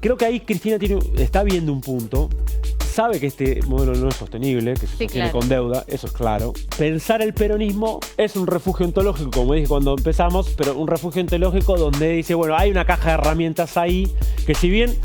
creo que ahí Cristina está viendo un punto. Sabe que este modelo no es sostenible, que se sostiene con deuda, eso es claro. Pensar el peronismo es un refugio ontológico, como dije cuando empezamos, pero un refugio ontológico donde dice, bueno, hay una caja de herramientas ahí, que si bien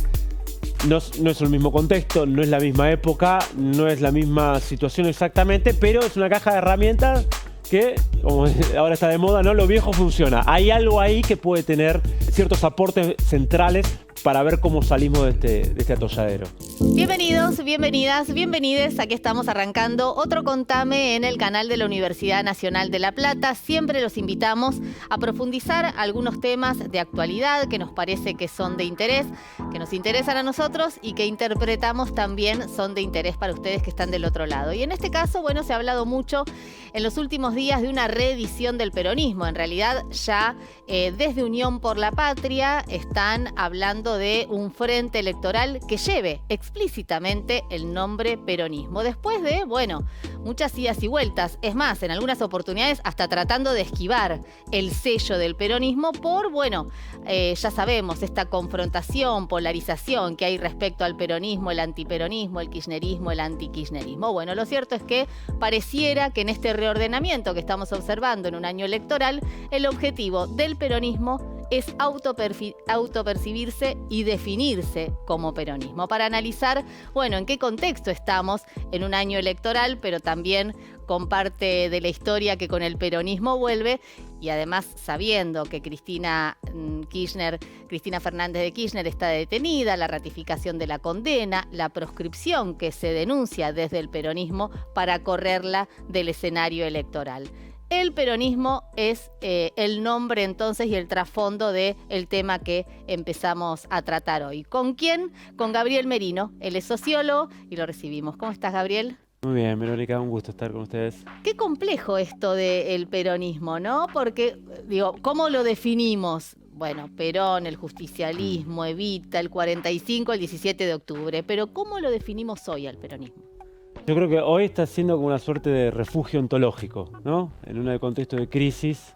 no es el mismo contexto, no es la misma época, no es la misma situación exactamente, pero es una caja de herramientas que, como ahora está de moda, ¿no? Lo viejo funciona. Hay algo ahí que puede tener ciertos aportes centrales para ver cómo salimos de este atolladero. Bienvenidos, bienvenidas, bienvenides. Aquí estamos arrancando otro Contame en el canal de la Universidad Nacional de La Plata. Siempre los invitamos a profundizar algunos temas de actualidad que nos parece que son de interés, que nos interesan a nosotros y que interpretamos también son de interés para ustedes que están del otro lado. Y en este caso, bueno, se ha hablado mucho en los últimos días de una reedición del peronismo. En realidad ya desde Unión por la Patria están hablando de un frente electoral que lleve explícitamente el nombre peronismo. Después de, bueno, muchas idas y vueltas. Es más, en algunas oportunidades hasta tratando de esquivar el sello del peronismo por, bueno, ya sabemos, esta confrontación, polarización que hay respecto al peronismo, el antiperonismo, el kirchnerismo, el antikirchnerismo. Bueno, lo cierto es que pareciera que en este reordenamiento que estamos observando en un año electoral, el objetivo del peronismo es autopercibirse y definirse como peronismo. Para analizar, bueno, en qué contexto estamos en un año electoral, pero también con parte de la historia que con el peronismo vuelve, y además sabiendo que Cristina Fernández de Kirchner está detenida, la ratificación de la condena, la proscripción que se denuncia desde el peronismo para correrla del escenario electoral. El peronismo es el nombre entonces y el trasfondo del tema que empezamos a tratar hoy. ¿Con quién? Con Gabriel Merino. Él es sociólogo y lo recibimos. ¿Cómo estás, Gabriel? Muy bien, Verónica, un gusto estar con ustedes. Qué complejo esto del peronismo, ¿no? Porque, digo, ¿cómo lo definimos? Bueno, Perón, el justicialismo, Evita, el 45, el 17 de octubre. Pero ¿cómo lo definimos hoy al peronismo? Yo creo que hoy está siendo como una suerte de refugio ontológico, ¿no? En un contexto de crisis,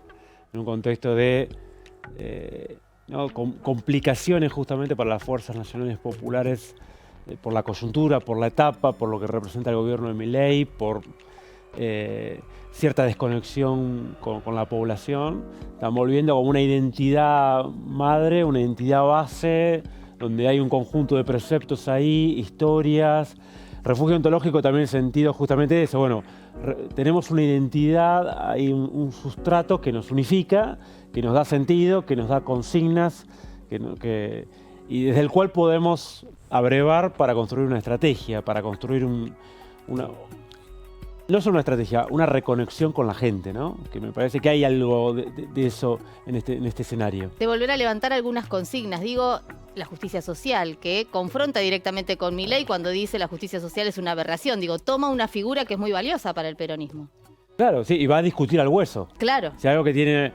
en un contexto de complicaciones justamente para las fuerzas nacionales populares, por la coyuntura, por la etapa, por lo que representa el gobierno de Milei, por cierta desconexión con la población. Están volviendo como una identidad madre, una identidad base, donde hay un conjunto de preceptos ahí, historias. Refugio ontológico también en el sentido justamente de eso. Bueno, tenemos una identidad, hay un sustrato que nos unifica, que nos da sentido, que nos da consignas, y desde el cual podemos abrevar para construir una estrategia, para construir no solo una estrategia, una reconexión con la gente, ¿no? Que me parece que hay algo de eso en este escenario. De volver a levantar algunas consignas, digo, la justicia social, que confronta directamente con Milei cuando dice la justicia social es una aberración. Digo, toma una figura que es muy valiosa para el peronismo. Claro, sí, y va a discutir al hueso. Claro. Si algo que tiene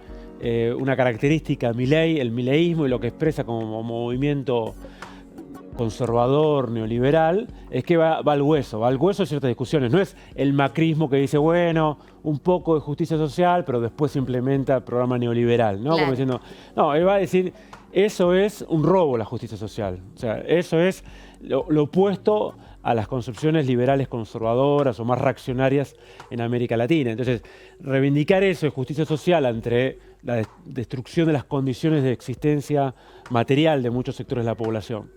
una característica Milei, el mileísmo y lo que expresa como movimiento conservador, neoliberal, es que va al hueso de ciertas discusiones. No es el macrismo que dice, bueno, un poco de justicia social, pero después se implementa el programa neoliberal, ¿no? Claro. Como diciendo, no, él va a decir, eso es un robo la justicia social. O sea, eso es lo opuesto a las concepciones liberales conservadoras o más reaccionarias en América Latina. Entonces, reivindicar eso de justicia social ante la destrucción de las condiciones de existencia material de muchos sectores de la población.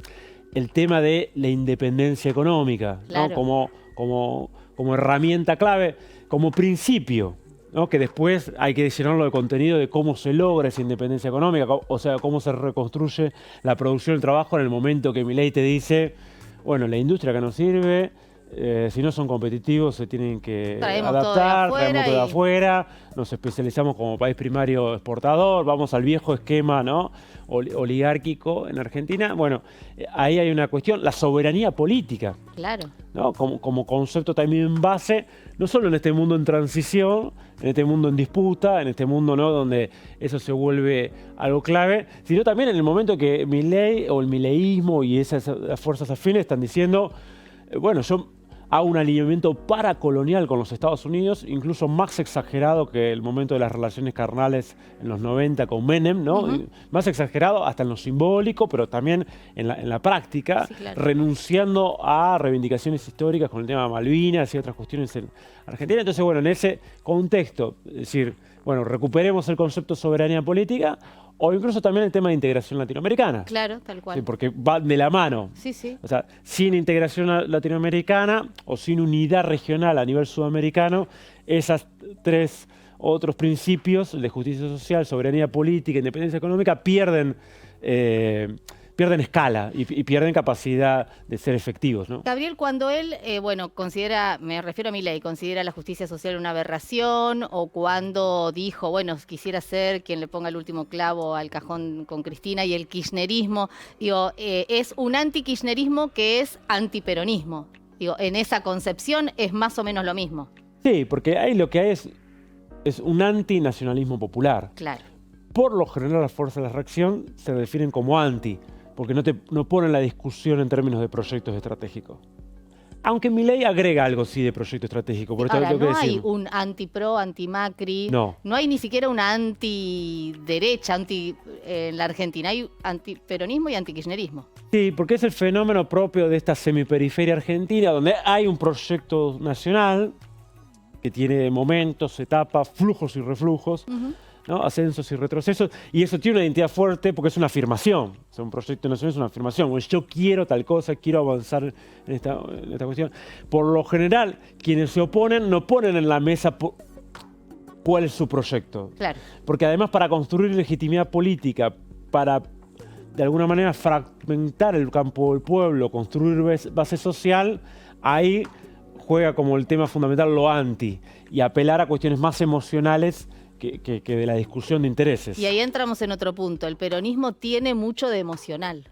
El tema de la independencia económica, claro, ¿no? como herramienta clave, como principio, ¿no? Que después hay que llenarlo de contenido de cómo se logra esa independencia económica, o sea, cómo se reconstruye la producción del trabajo en el momento que Milei te dice, bueno, la industria que nos sirve, si no son competitivos se tienen que adaptar, traemos todo de afuera, nos especializamos como país primario exportador, vamos al viejo esquema, ¿no? Oligárquico en Argentina. Bueno, ahí hay una cuestión, la soberanía política. Claro. ¿No? Como concepto también en base, no solo en este mundo en transición, en este mundo en disputa, en este mundo, ¿no?, donde eso se vuelve algo clave, sino también en el momento que Milei o el mileísmo y esas fuerzas afines están diciendo, bueno, yo a un alineamiento paracolonial con los Estados Unidos, incluso más exagerado que el momento de las relaciones carnales en los 90 con Menem, ¿no? Más exagerado hasta en lo simbólico, pero también en la práctica, sí, claro, renunciando a reivindicaciones históricas con el tema de Malvinas y otras cuestiones en Argentina. Entonces, bueno, en ese contexto, es decir, bueno, recuperemos el concepto de soberanía política, o incluso también el tema de integración latinoamericana. claro, tal cual. Sí, porque va de la mano. Sí, sí. O sea, sin integración latinoamericana o sin unidad regional a nivel sudamericano, esas tres otros principios de justicia social, soberanía política, independencia económica pierden escala y pierden capacidad de ser efectivos, ¿no? Gabriel, cuando él, bueno, considera, me refiero a Milei, considera la justicia social una aberración, o cuando dijo, bueno, quisiera ser quien le ponga el último clavo al cajón con Cristina, y el kirchnerismo, digo, es un anti-kirchnerismo que es antiperonismo. Digo, en esa concepción es más o menos lo mismo. Sí, porque ahí lo que hay es un antinacionalismo popular. Claro. Por lo general las fuerzas de reacción se definen como anti, porque no ponen la discusión en términos de proyectos estratégicos. Aunque Milei agrega algo, sí, de proyecto estratégico. Por esto Ahora, tengo que no hay decir. un anti-pro, anti-Macri. No. No hay ni siquiera una anti-derecha en la Argentina. Hay antiperonismo y anti-kirchnerismo. Sí, porque es el fenómeno propio de esta semiperiferia argentina, donde hay un proyecto nacional que tiene momentos, etapas, flujos y reflujos, ¿no? Ascensos y retrocesos, y eso tiene una identidad fuerte porque es una afirmación. O sea, un proyecto nacional es una afirmación. Pues yo quiero tal cosa, quiero avanzar en esta cuestión. Por lo general, quienes se oponen no ponen en la mesa cuál es su proyecto. Claro. Porque además, para construir legitimidad política, para de alguna manera fragmentar el campo del pueblo, construir base social, ahí juega como el tema fundamental lo anti, y apelar a cuestiones más emocionales que de la discusión de intereses. Y ahí entramos en otro punto. El peronismo tiene mucho de emocional.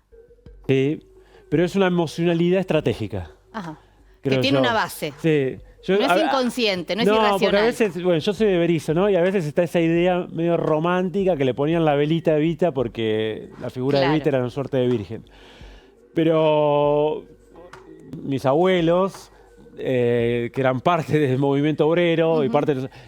Sí, pero es una emocionalidad estratégica. Ajá. Creo Que tiene yo. una base. Sí. No es inconsciente, no es irracional. Porque a veces, bueno, yo soy de Berisso, ¿no? Y a veces está esa idea medio romántica que le ponían la velita a Evita porque la figura de Evita era una suerte de virgen. Pero mis abuelos, que eran parte del movimiento obrero y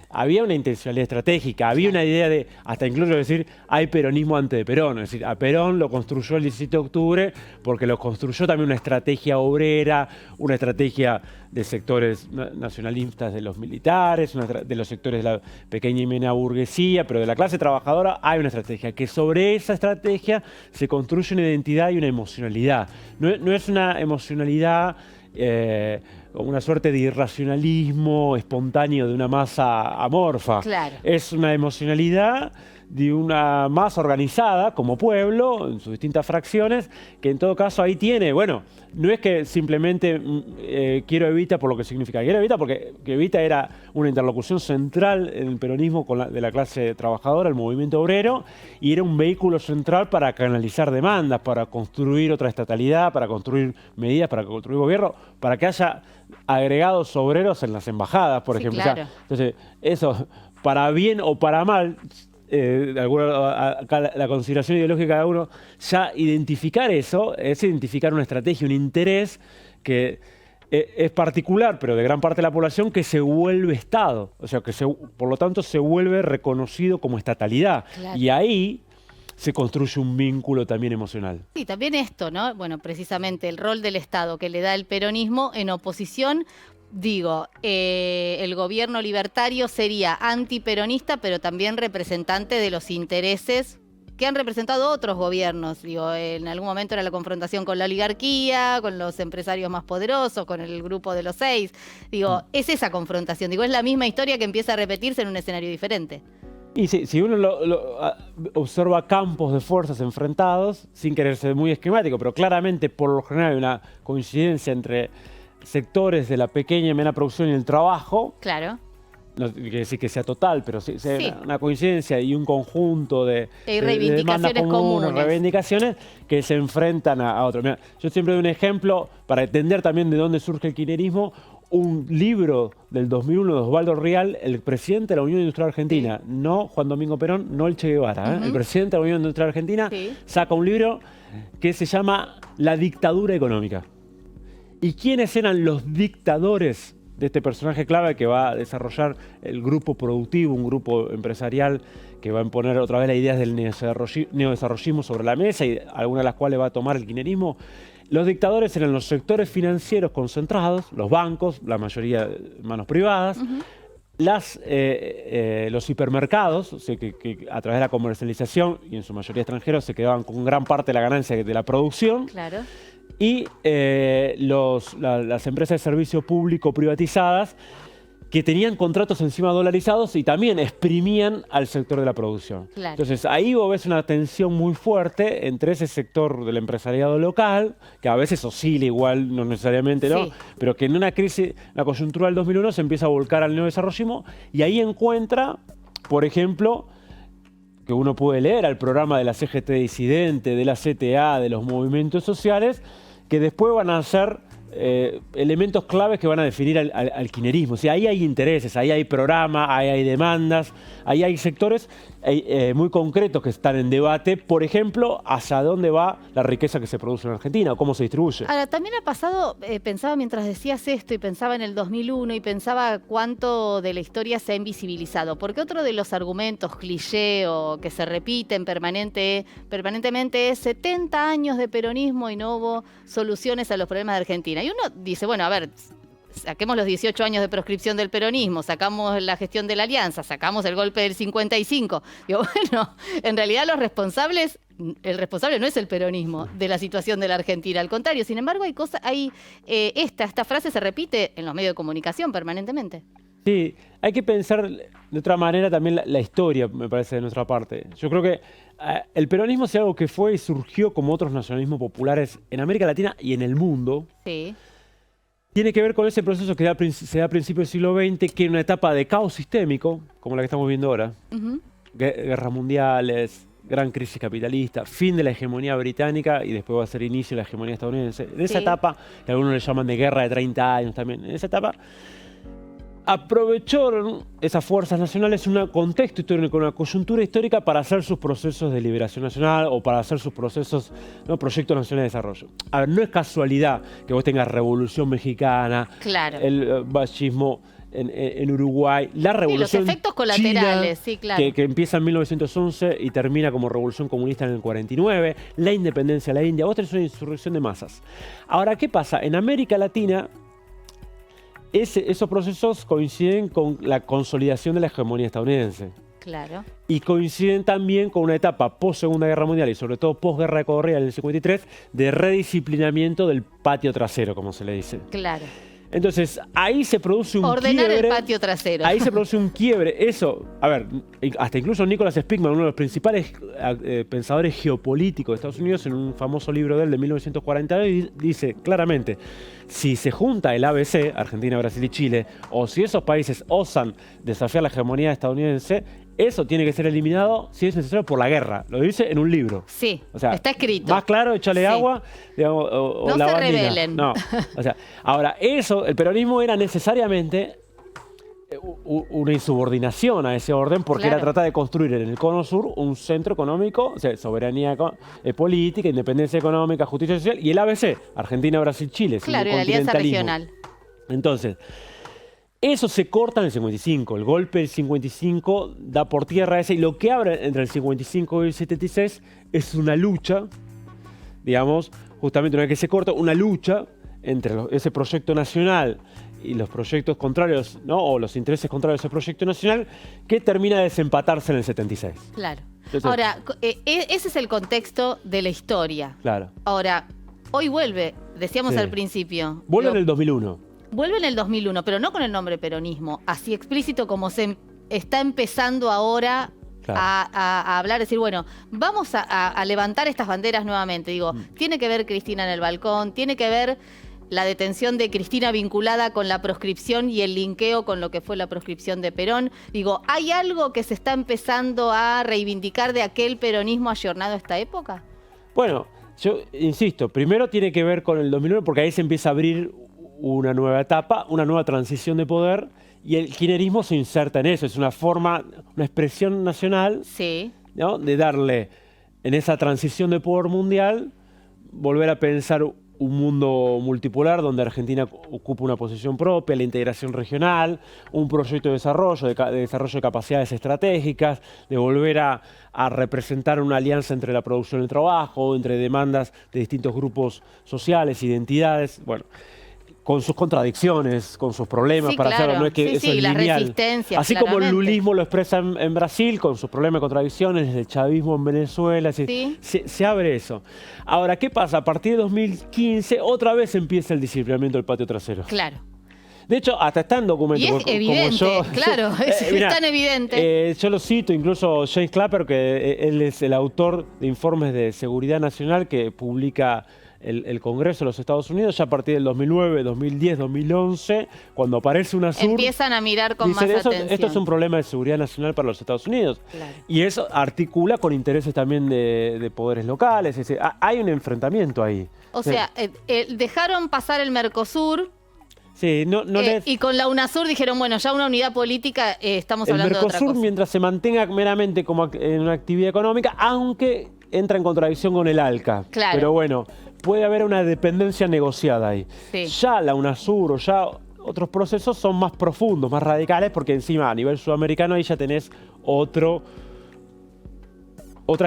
había una intencionalidad estratégica, había una idea de, hasta incluso decir, hay peronismo antes de Perón. Es decir, a Perón lo construyó el 17 de octubre porque lo construyó también una estrategia obrera, una estrategia de sectores nacionalistas de los militares, de los sectores de la pequeña y media burguesía, pero de la clase trabajadora hay una estrategia, que sobre esa estrategia se construye una identidad y una emocionalidad. No es una emocionalidad como una suerte de irracionalismo espontáneo de una masa amorfa. Claro. Es una emocionalidad de una masa organizada como pueblo, en sus distintas fracciones, que en todo caso ahí tiene, bueno, no es que simplemente quiero Evita por lo que significa, quiero Evita porque Evita era una interlocución central en el peronismo de la clase trabajadora, el movimiento obrero, y era un vehículo central para canalizar demandas, para construir otra estatalidad, para construir medidas, para construir gobierno, para que haya agregados obreros en las embajadas, por ejemplo. Claro. O sea, entonces, eso, para bien o para mal, la consideración ideológica de cada uno, ya identificar eso es identificar una estrategia, un interés que es particular, pero de gran parte de la población, que se vuelve Estado. O sea, que por lo tanto se vuelve reconocido como estatalidad. Claro. Y ahí se construye un vínculo también emocional. Sí, también esto, ¿no? Bueno, precisamente el rol del Estado que le da el peronismo en oposición. Digo, el gobierno libertario sería antiperonista, pero también representante de los intereses que han representado otros gobiernos. Digo, en algún momento era la confrontación con la oligarquía, con los empresarios más poderosos, con el grupo de los 6. Digo, es esa confrontación. Digo, es la misma historia que empieza a repetirse en un escenario diferente. Y si uno observa campos de fuerzas enfrentados, sin querer ser muy esquemático, pero claramente por lo general hay una coincidencia entre sectores de la pequeña y mediana producción y el trabajo. Claro. No quiere decir que sea total, pero sí. Una coincidencia y un conjunto de reivindicaciones comunes. Reivindicaciones que se enfrentan a otros. Mira, yo siempre doy un ejemplo para entender también de dónde surge el kirchnerismo. Un libro del 2001 de Osvaldo Rial, el presidente de la Unión Industrial Argentina, no Juan Domingo Perón, no el Che Guevara, el presidente de la Unión Industrial Argentina, saca un libro que se llama La dictadura económica. ¿Y quiénes eran los dictadores de este personaje clave que va a desarrollar el grupo productivo, un grupo empresarial que va a imponer otra vez las ideas del neodesarrollismo sobre la mesa y algunas de las cuales va a tomar el kirchnerismo? Los dictadores eran los sectores financieros concentrados, los bancos, la mayoría de manos privadas, los hipermercados, o sea, que a través de la comercialización, y en su mayoría extranjeros, se quedaban con gran parte de la ganancia de la producción. Claro. Y las empresas de servicio público privatizadas que tenían contratos encima dolarizados y también exprimían al sector de la producción. Claro. Entonces ahí vos ves una tensión muy fuerte entre ese sector del empresariado local, que a veces oscila igual, no necesariamente, ¿no? Sí. Pero que en una crisis, la coyuntura del 2001 se empieza a volcar al neodesarrollismo y ahí encuentra, por ejemplo, que uno puede leer al programa de la CGT disidente, de la CTA, de los movimientos sociales, que después van a ser elementos claves que van a definir al kirchnerismo. O sea, ahí hay intereses, ahí hay programas, ahí hay demandas, ahí hay sectores muy concretos que están en debate. Por ejemplo, hacia dónde va la riqueza que se produce en Argentina o cómo se distribuye. Ahora, también ha pasado, pensaba mientras decías esto y pensaba en el 2001 y pensaba cuánto de la historia se ha invisibilizado. Porque otro de los argumentos cliché o que se repiten permanentemente es 70 años de peronismo y no hubo soluciones a los problemas de Argentina. Y uno dice, bueno, a ver, saquemos los 18 años de proscripción del peronismo, sacamos la gestión de la alianza, sacamos el golpe del 55. Digo, bueno, en realidad el responsable no es el peronismo de la situación de la Argentina, al contrario. Sin embargo, esta frase se repite en los medios de comunicación permanentemente. Sí, hay que pensar de otra manera también la historia, me parece, de nuestra parte. Yo creo que el peronismo es algo que fue y surgió como otros nacionalismos populares en América Latina y en el mundo. Sí. Tiene que ver con ese proceso que se da a principios del siglo XX, que es una etapa de caos sistémico, como la que estamos viendo ahora. Guerras mundiales, gran crisis capitalista, fin de la hegemonía británica y después va a ser inicio de la hegemonía estadounidense. En esa etapa, que algunos le llaman de guerra de 30 años también, en esa etapa aprovecharon esas fuerzas nacionales un contexto histórico, una coyuntura histórica para hacer sus procesos de liberación nacional o para hacer sus procesos, ¿no? Proyectos nacionales de desarrollo. A ver, no es casualidad que vos tengas Revolución Mexicana, claro, el fascismo en Uruguay, la Revolución los efectos colaterales, China, sí, claro. que empieza en 1911 y termina como Revolución Comunista en el 49, la independencia de la India, vos tenés una insurrección de masas. Ahora, ¿qué pasa? En América Latina, esos procesos coinciden con la consolidación de la hegemonía estadounidense. Claro. Y coinciden también con una etapa post-Segunda Guerra Mundial y sobre todo post-Guerra de Corea en el 53 de redisciplinamiento del patio trasero, como se le dice. Claro. Entonces, ahí se produce un Ordenar quiebre. el patio trasero. Ahí se produce un quiebre. Eso, a ver, hasta incluso Nicholas Spikman, uno de los principales pensadores geopolíticos de Estados Unidos, en un famoso libro de él de 1942, dice claramente, si se junta el ABC, Argentina, Brasil y Chile, o si esos países osan desafiar la hegemonía estadounidense, eso tiene que ser eliminado, si es necesario, por la guerra. Lo dice en un libro. Sí, o sea, está escrito. Más claro, échale agua, digamos, o no la se bandina. rebelen. No, o sea, ahora, el peronismo era necesariamente una insubordinación a ese orden, porque Claro. era tratar de construir en el Cono Sur un centro económico, o sea, soberanía política, independencia económica, justicia social, y el ABC, Argentina, Brasil, Chile. Claro, y la alianza regional. Entonces, eso se corta en el 55. El golpe del 55 da por tierra ese. Y lo que abre entre el 55 y el 76 es una lucha, digamos, justamente una vez que se corta, una lucha entre ese proyecto nacional y los proyectos contrarios, ¿no? O los intereses contrarios a ese proyecto nacional, que termina de desempatarse en el 76. Claro. Entonces, Ahora, ese es el contexto de la historia. Claro. Ahora, hoy vuelve, decíamos Sí. al principio. Vuelve en el 2001. Vuelve en el 2001, pero no con el nombre peronismo, así explícito como se está empezando ahora Claro. a hablar, decir, bueno, vamos a levantar estas banderas nuevamente. Digo, tiene que ver Cristina en el balcón, tiene que ver la detención de Cristina vinculada con la proscripción y el linkeo con lo que fue la proscripción de Perón. Digo, ¿hay algo que se está empezando a reivindicar de aquel peronismo ayornado a esta época? Bueno, yo insisto, primero tiene que ver con el 2001 porque ahí se empieza a abrir una nueva etapa, una nueva transición de poder y el kirchnerismo se inserta en eso. Es una forma, una expresión nacional, Sí. ¿no? De darle en esa transición de poder mundial, volver a pensar un mundo multipolar donde Argentina ocupa una posición propia, la integración regional, un proyecto de desarrollo de capacidades estratégicas, de volver a representar una alianza entre la producción y el trabajo, entre demandas de distintos grupos sociales, identidades, bueno, con sus contradicciones, con sus problemas, Sí, para claro. hacerlo, no es que eso es las lineal. resistencias, Así como el claramente. lulismo lo expresa en Brasil, con sus problemas y contradicciones, el chavismo en Venezuela, Sí. se abre eso. Ahora, ¿qué pasa? A partir de 2015, otra vez empieza el disciplinamiento del patio trasero. Claro. De hecho, hasta está en documentos. Y es como evidente, yo, claro, es mirá, tan evidente. yo lo cito, incluso James Clapper, que él es el autor de informes de seguridad nacional que publica el Congreso de los Estados Unidos, ya a partir del 2009, 2010, 2011, cuando aparece UNASUR, Empiezan a mirar con dicen, más atención. esto es un problema de seguridad nacional para los Estados Unidos. Claro. Y eso articula con intereses también de poderes locales. Es decir, hay un enfrentamiento ahí. O sea, dejaron pasar el Mercosur. Sí, Y con la UNASUR dijeron, bueno, ya una unidad política, estamos el hablando de Mercosur, otra cosa. mientras se mantenga meramente como en una actividad económica, aunque entra en contradicción con el ALCA. Claro. Pero bueno, puede haber una dependencia negociada ahí. Sí. Ya la UNASUR o ya otros procesos son más profundos, más radicales, porque encima a nivel sudamericano ahí ya tenés otra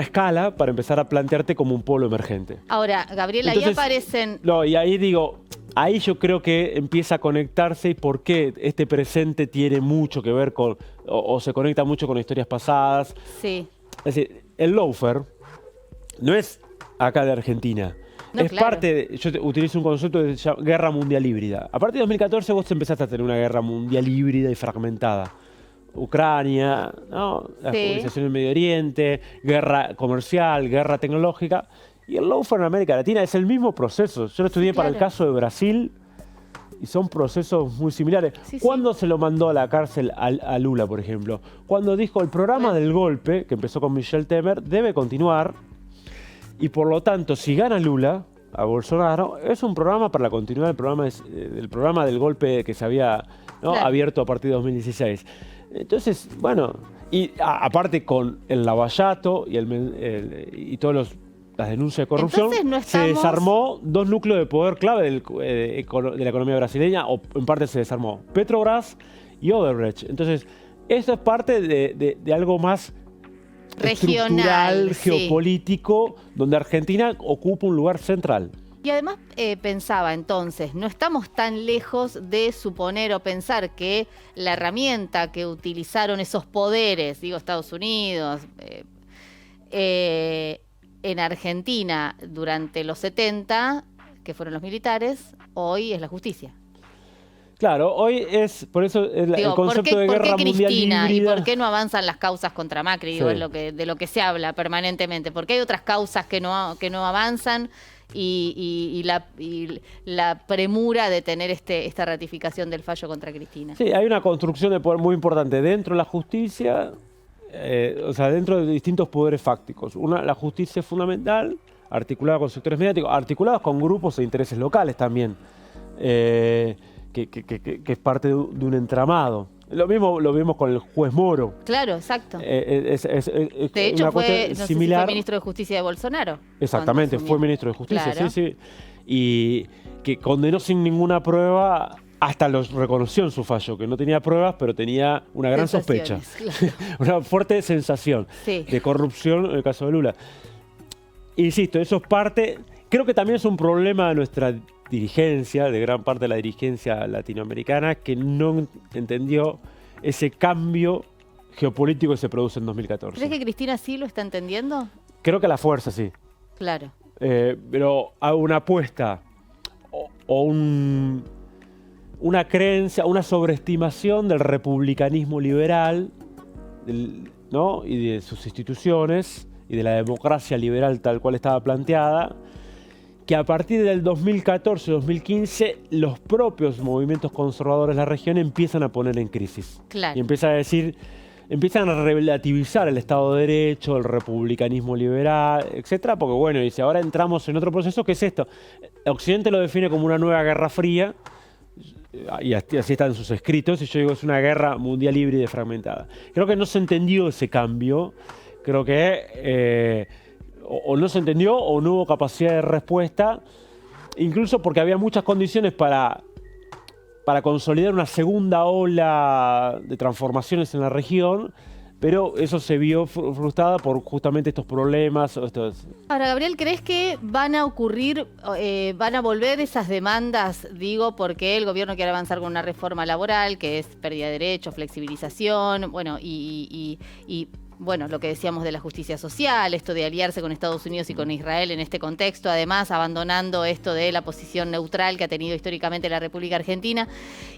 escala para empezar a plantearte como un polo emergente. Ahora, Gabriela, ahí aparecen... No, y ahí digo, ahí yo creo que empieza a conectarse y por qué este presente tiene mucho que ver con, o se conecta mucho con historias pasadas. Sí. Es decir, el lawfare no es acá de Argentina. No, es claro. parte yo utilizo un concepto que se llama guerra mundial híbrida. A partir de 2014 vos empezaste a tener una guerra mundial híbrida y fragmentada. Ucrania, ¿no? La movilización en el Medio Oriente, guerra comercial, guerra tecnológica. Y el lawfare en América Latina es el mismo proceso. Yo lo estudié para el caso de Brasil y son procesos muy similares. ¿Cuándo se lo mandó a la cárcel a Lula, por ejemplo? Cuando dijo el programa del golpe, que empezó con Michel Temer, debe continuar. Y por lo tanto, si gana Lula a Bolsonaro, es un programa para la continuidad del programa del golpe que se había abierto a partir de 2016. Entonces, bueno, y aparte con el lavallato y todas las denuncias de corrupción, se desarmó dos núcleos de poder clave de la economía brasileña, o en parte se desarmó Petrobras y Odebrecht. Entonces, esto es parte de algo más regional, estructural, geopolítico, donde Argentina ocupa un lugar central. Y además pensaba entonces, no estamos tan lejos de suponer o pensar que la herramienta que utilizaron esos poderes, digo Estados Unidos, en Argentina durante los 70, que fueron los militares, hoy es la justicia. Claro, hoy es, por eso el concepto de guerra mundial híbrida. ¿Y por qué no avanzan las causas contra Macri? Digo, es de lo que se habla permanentemente. Porque hay otras causas que no avanzan y la premura de tener esta ratificación del fallo contra Cristina. Sí, hay una construcción de poder muy importante dentro de la justicia, o sea, dentro de distintos poderes fácticos. La justicia es fundamental, articulada con sectores mediáticos, articulados con grupos de intereses locales también. Que es parte de un entramado. Lo mismo lo vimos con el juez Moro. Claro, exacto. De hecho, fue similar. Fue ministro de Justicia de Bolsonaro. Exactamente, fue ministro de Justicia, claro. sí. Y que condenó sin ninguna prueba, hasta los reconoció en su fallo, que no tenía pruebas, pero tenía una gran sospecha. Claro. Una fuerte sensación de corrupción en el caso de Lula. Insisto, eso es parte. Creo que también es un problema de nuestra dirigencia, de gran parte de la dirigencia latinoamericana, que no entendió ese cambio geopolítico que se produce en 2014. ¿Crees que Cristina sí lo está entendiendo? Creo que a la fuerza, sí. Claro. Pero a una apuesta o una creencia, una sobreestimación del republicanismo liberal, ¿no? Y de sus instituciones y de la democracia liberal tal cual estaba planteada, que a partir del 2014-2015 los propios movimientos conservadores de la región empiezan a poner en crisis. Claro. Y empiezan a relativizar el Estado de Derecho, el republicanismo liberal, etcétera, porque bueno, dice, ahora entramos en otro proceso, ¿qué es esto? Occidente lo define como una nueva guerra fría, y así están sus escritos, y yo digo, es una guerra mundial híbrida y fragmentada. Creo que no se entendió ese cambio, creo que o no se entendió o no hubo capacidad de respuesta, incluso porque había muchas condiciones para consolidar una segunda ola de transformaciones en la región, pero eso se vio frustrada por justamente estos problemas. Ahora, Gabriel, ¿crees que van a ocurrir, van a volver esas demandas, digo, porque el gobierno quiere avanzar con una reforma laboral, que es pérdida de derechos, flexibilización, bueno, bueno, lo que decíamos de la justicia social, esto de aliarse con Estados Unidos y con Israel en este contexto, además abandonando esto de la posición neutral que ha tenido históricamente la República Argentina,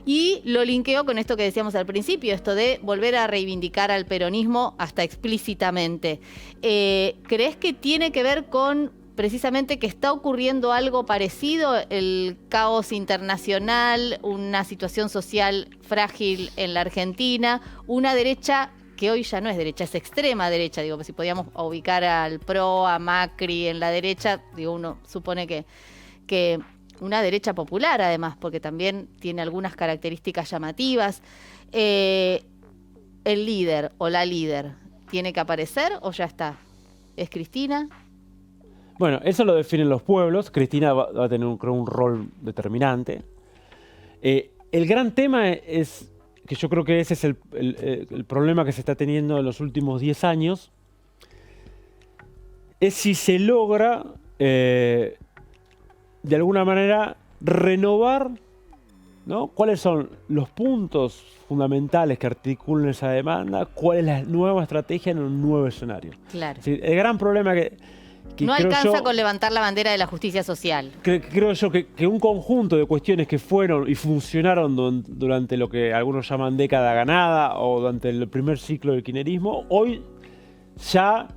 y lo linkeo con esto que decíamos al principio, esto de volver a reivindicar al peronismo hasta explícitamente. ¿Crees que tiene que ver con precisamente que está ocurriendo algo parecido, el caos internacional, una situación social frágil en la Argentina, una derecha que hoy ya no es derecha, es extrema derecha, digo, si podíamos ubicar al PRO, a Macri en la derecha, digo, uno supone que una derecha popular además, porque también tiene algunas características llamativas. ¿El líder o la líder tiene que aparecer o ya está? ¿Es Cristina? Bueno, eso lo definen los pueblos. Cristina va a tener un rol determinante. El gran tema es que yo creo que ese es el problema que se está teniendo en los últimos 10 años, es si se logra, de alguna manera, renovar, ¿no? ¿Cuáles son los puntos fundamentales que articulan esa demanda? ¿Cuál es la nueva estrategia en un nuevo escenario? Claro. Sí, el gran problema que no alcanza con levantar la bandera de la justicia social. Creo yo que un conjunto de cuestiones que fueron y funcionaron durante lo que algunos llaman década ganada o durante el primer ciclo del kirchnerismo, hoy ya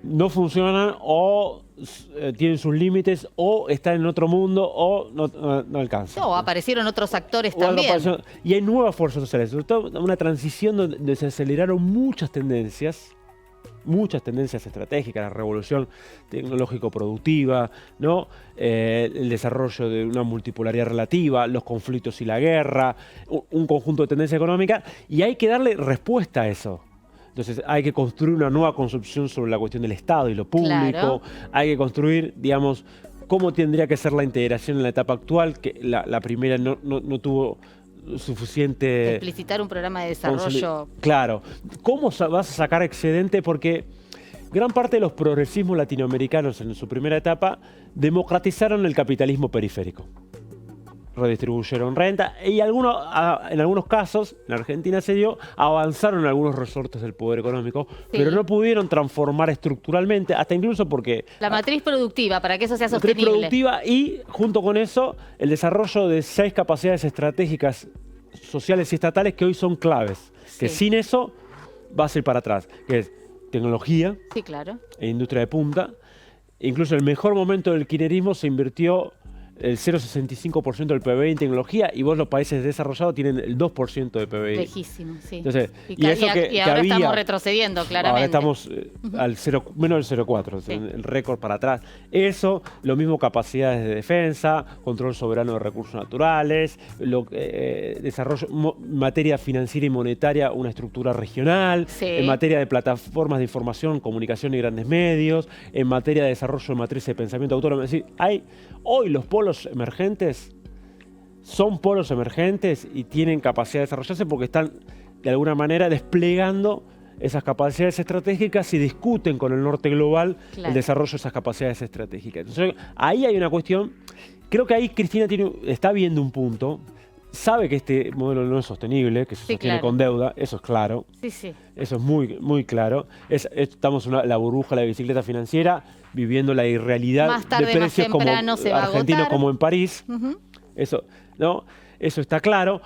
no funcionan o tienen sus límites o están en otro mundo o no alcanzan. O aparecieron otros actores también. Y hay nuevas fuerzas sociales, sobre todo una transición donde se aceleraron muchas tendencias estratégicas, la revolución tecnológico-productiva, ¿no? El desarrollo de una multipolaridad relativa, los conflictos y la guerra, un conjunto de tendencias económicas, y hay que darle respuesta a eso. Entonces hay que construir una nueva concepción sobre la cuestión del Estado y lo público, claro. Hay que construir, digamos, cómo tendría que ser la integración en la etapa actual, que la primera no tuvo suficiente... Explicitar un programa de desarrollo. Claro. ¿Cómo vas a sacar excedente? Porque gran parte de los progresismos latinoamericanos en su primera etapa democratizaron el capitalismo periférico. Redistribuyeron renta y en algunos casos, en Argentina se dio, avanzaron algunos resortes del poder económico, sí, pero no pudieron transformar estructuralmente, hasta incluso porque... La matriz productiva, para que eso sea sostenible. La matriz productiva y, junto con eso, el desarrollo de 6 capacidades estratégicas sociales y estatales que hoy son claves, sí, que sin eso vas a ir para atrás, que es tecnología, sí, claro, e industria de punta. Incluso en el mejor momento del kirchnerismo se invirtió el 0,65% del PBI en tecnología y vos los países desarrollados tienen el 2% de PBI. Lejísimo, sí. Entonces, y ahora estamos retrocediendo, claramente. Ahora estamos al menos del 0,4%, sí, el récord para atrás. Eso, lo mismo capacidades de defensa, control soberano de recursos naturales, desarrollo, materia financiera y monetaria, una estructura regional, sí, en materia de plataformas de información, comunicación y grandes medios, en materia de desarrollo de matrices de pensamiento autónomo. Es decir, hoy los polos emergentes son polos emergentes y tienen capacidad de desarrollarse porque están de alguna manera desplegando esas capacidades estratégicas y discuten con el norte global, claro, el desarrollo de esas capacidades estratégicas. Entonces, ahí hay una cuestión, creo que ahí Cristina está viendo un punto, sabe que este modelo no es sostenible, que se sostiene, claro, con deuda, eso es claro, sí, sí, eso es muy, muy claro. Estamos en la burbuja de la bicicleta financiera, viviendo la irrealidad más tarde, de precios más temprano, como se va argentinos a agotar, como en París. Eso, ¿no? Eso está claro.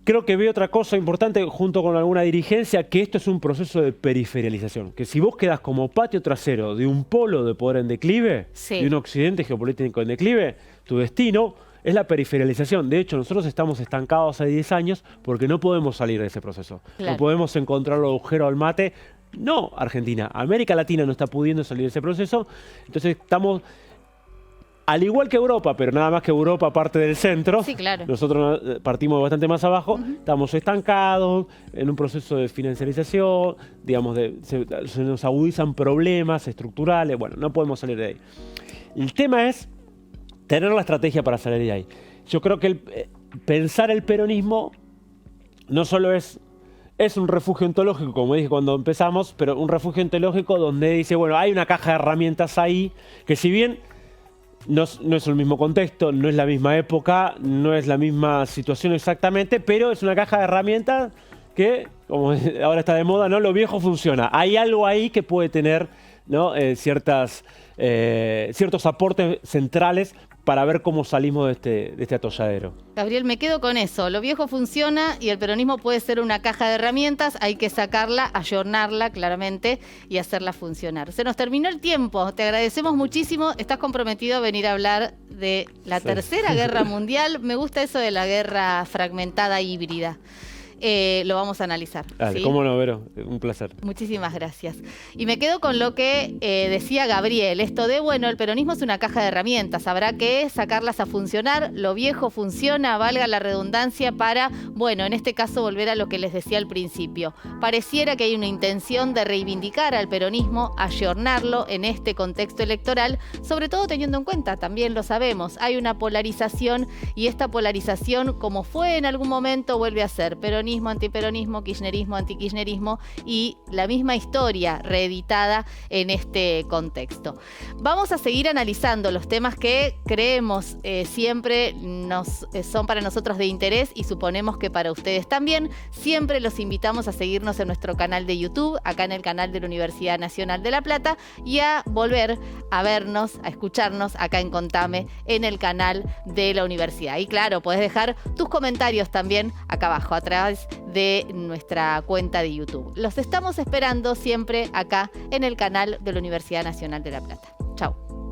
Creo que veo otra cosa importante junto con alguna dirigencia, que esto es un proceso de periferialización. Que si vos quedás como patio trasero de un polo de poder en declive, sí, de un occidente geopolítico en declive, tu destino es la periferialización. De hecho, nosotros estamos estancados hace 10 años porque no podemos salir de ese proceso. Claro. No podemos encontrar el agujero al mate. No, Argentina, América Latina no está pudiendo salir de ese proceso. Entonces estamos, al igual que Europa, pero nada más que Europa parte del centro, sí, claro, nosotros partimos bastante más abajo, estamos estancados en un proceso de financiarización, digamos, se nos agudizan problemas estructurales, bueno, no podemos salir de ahí. El tema es tener la estrategia para salir de ahí. Yo creo que pensar el peronismo no solo es un refugio ontológico, como dije cuando empezamos, pero un refugio ontológico donde dice, bueno, hay una caja de herramientas ahí, que si bien no es el mismo contexto, no es la misma época, no es la misma situación exactamente, pero es una caja de herramientas que, como ahora está de moda, ¿no? Lo viejo funciona. Hay algo ahí que puede tener, ¿no? ciertos aportes centrales para ver cómo salimos de este atolladero. Gabriel, me quedo con eso. Lo viejo funciona y el peronismo puede ser una caja de herramientas. Hay que sacarla, ayornarla claramente y hacerla funcionar. Se nos terminó el tiempo. Te agradecemos muchísimo. Estás comprometido a venir a hablar de la Tercera Guerra Mundial. Me gusta eso de la guerra fragmentada híbrida. Lo vamos a analizar. Dale, ¿sí? Cómo no, Vero, un placer. Muchísimas gracias. Y me quedo con lo que decía Gabriel, esto de, bueno, el peronismo es una caja de herramientas, habrá que sacarlas a funcionar, lo viejo funciona, valga la redundancia, para, bueno, en este caso volver a lo que les decía al principio. Pareciera que hay una intención de reivindicar al peronismo, ayornarlo en este contexto electoral, sobre todo teniendo en cuenta, también lo sabemos, hay una polarización y esta polarización, como fue en algún momento, vuelve a ser peronismo, antiperonismo, kirchnerismo, antikirchnerismo y la misma historia reeditada en este contexto. Vamos a seguir analizando los temas que creemos siempre son para nosotros de interés y suponemos que para ustedes también. Siempre los invitamos a seguirnos en nuestro canal de YouTube, acá en el canal de la Universidad Nacional de La Plata, y a volver a vernos, a escucharnos acá en Contame, en el canal de la universidad. Y claro, podés dejar tus comentarios también acá abajo, a través de nuestra cuenta de YouTube. Los estamos esperando siempre acá en el canal de la Universidad Nacional de La Plata. Chau.